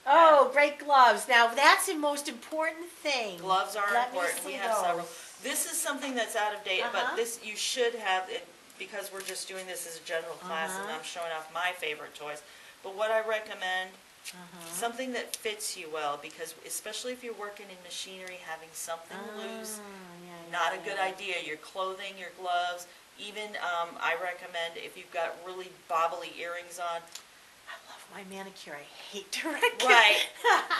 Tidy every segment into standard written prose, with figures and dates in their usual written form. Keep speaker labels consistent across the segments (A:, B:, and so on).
A: Oh, great gloves. Now, that's the most important thing.
B: Gloves are
A: Let me
B: important. We
A: see
B: have several.
A: those.
B: This is something that's out of date, but this you should have it because we're just doing this as a general class, and I'm showing off my favorite toys. But what I recommend, something that fits you well, because especially if you're working in machinery, having something loose, not a good idea. Your clothing, your gloves, even I recommend if you've got really bobbly earrings on.
A: I love my manicure. I hate directing.
B: Right.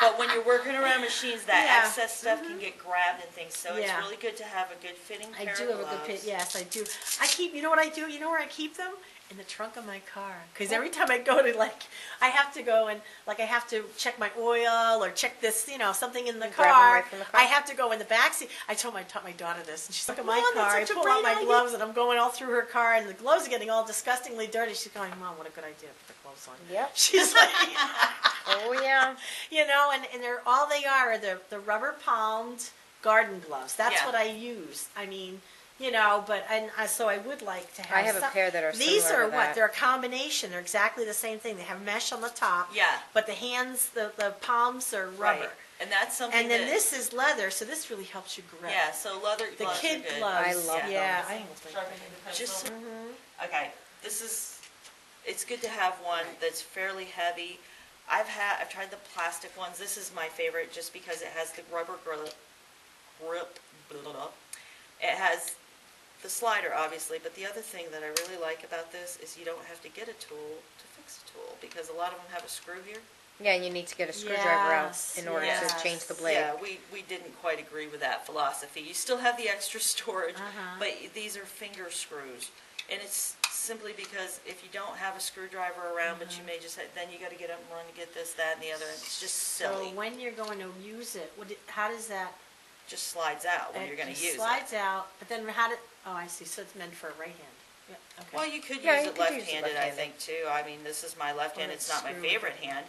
B: But when you're working around machines, that excess stuff can get grabbed and things. So it's really good to have a good fitting pair of gloves.
A: I do have a good fit. Yes, I do. I keep, you know what I do? You know where I keep them? In the trunk of my car. Because every time I go to, like, I have to go and, like, I have to check my oil or check this, you know, something in the car.
C: Right from the car.
A: I have to go in the back seat. Taught my daughter this, and she's like, look at my car. I pull out my gloves, and I'm going all through her car, and the gloves are getting all disgustingly dirty. She's going, Mom, what a good idea. Put the gloves on.
C: Yep.
A: She's like,
C: Oh, yeah.
A: you know, and they're all they are the rubber palmed garden gloves. That's what I use. I mean, you know, but so I would like to have.
C: I have a pair that are
A: These
C: similar
A: are
C: to
A: what
C: that.
A: they're a combination. They're exactly the same thing. They have mesh on the top.
B: Yeah.
A: But the hands, the palms are rubber.
B: Right. And that's something.
A: And then this is leather, so this really helps you grip.
B: Yeah. So leather
A: The
B: gloves
A: kid
B: are good.
A: gloves.
C: I love them.
A: Yeah, I almost like
B: Sharpening the pencil.
A: Just
B: Okay. This is. It's good to have one that's fairly heavy. I've tried the plastic ones. This is my favorite just because it has the rubber grip. It has the slider, obviously, but the other thing that I really like about this is you don't have to get a tool to fix a tool, because a lot of them have a screw here.
C: Yeah, and you need to get a screwdriver out in order to change the blade.
B: Yeah, we didn't quite agree with that philosophy. You still have the extra storage, but these are finger screws. And it's simply because if you don't have a screwdriver around, but you may just then you got to get up and run to get this, that, and the other, and it's just silly.
A: So when you're going to use it, how does that?
B: Just slides out when you're going to use it.
A: Slides out, but then oh, I see. So it's meant for a right hand. Yeah. Okay.
B: Well, you could
C: Yeah,
B: use
C: you
B: it
C: could use it
B: left-handed, I
C: left-handed.
B: think, too. I mean, this is my left hand. It's not my favorite hand.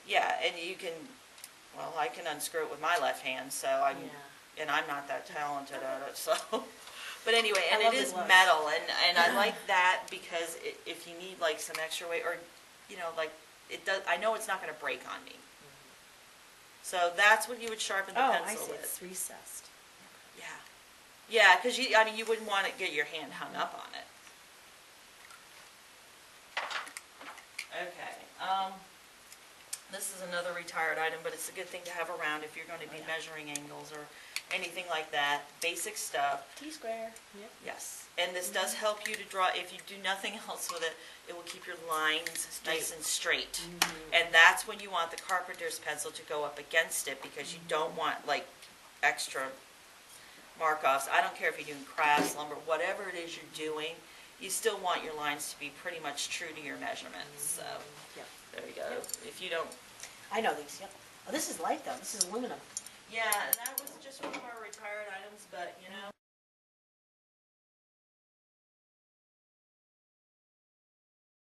A: Yeah.
B: Yeah, and you can, well, I can unscrew it with my left hand, so and I'm not that talented at it, so. But anyway, and it is metal, and I like that because if you need like some extra weight, or, you know, like it does, I know it's not going to break on me. So that's what you would sharpen the pencil
A: I see.
B: with.
A: It's recessed.
B: Yeah. Yeah, because you wouldn't want to get your hand hung up on it. Okay. This is another retired item, but it's a good thing to have around if you're going to be measuring angles or anything like that. Basic stuff.
A: T-square. Yep.
B: Yes. And this does help you to draw. If you do nothing else with it, it will keep your lines nice and straight. And that's when you want the carpenter's pencil to go up against it, because you don't want like extra mark-offs. I don't care if you're doing crafts, lumber, whatever it is you're doing, you still want your lines to be pretty much true to your measurements. So there you go. If you don't.
A: I know these. Yep. Oh, this is light though. This is aluminum.
B: Yeah, and that was just one of our retired items, but you know.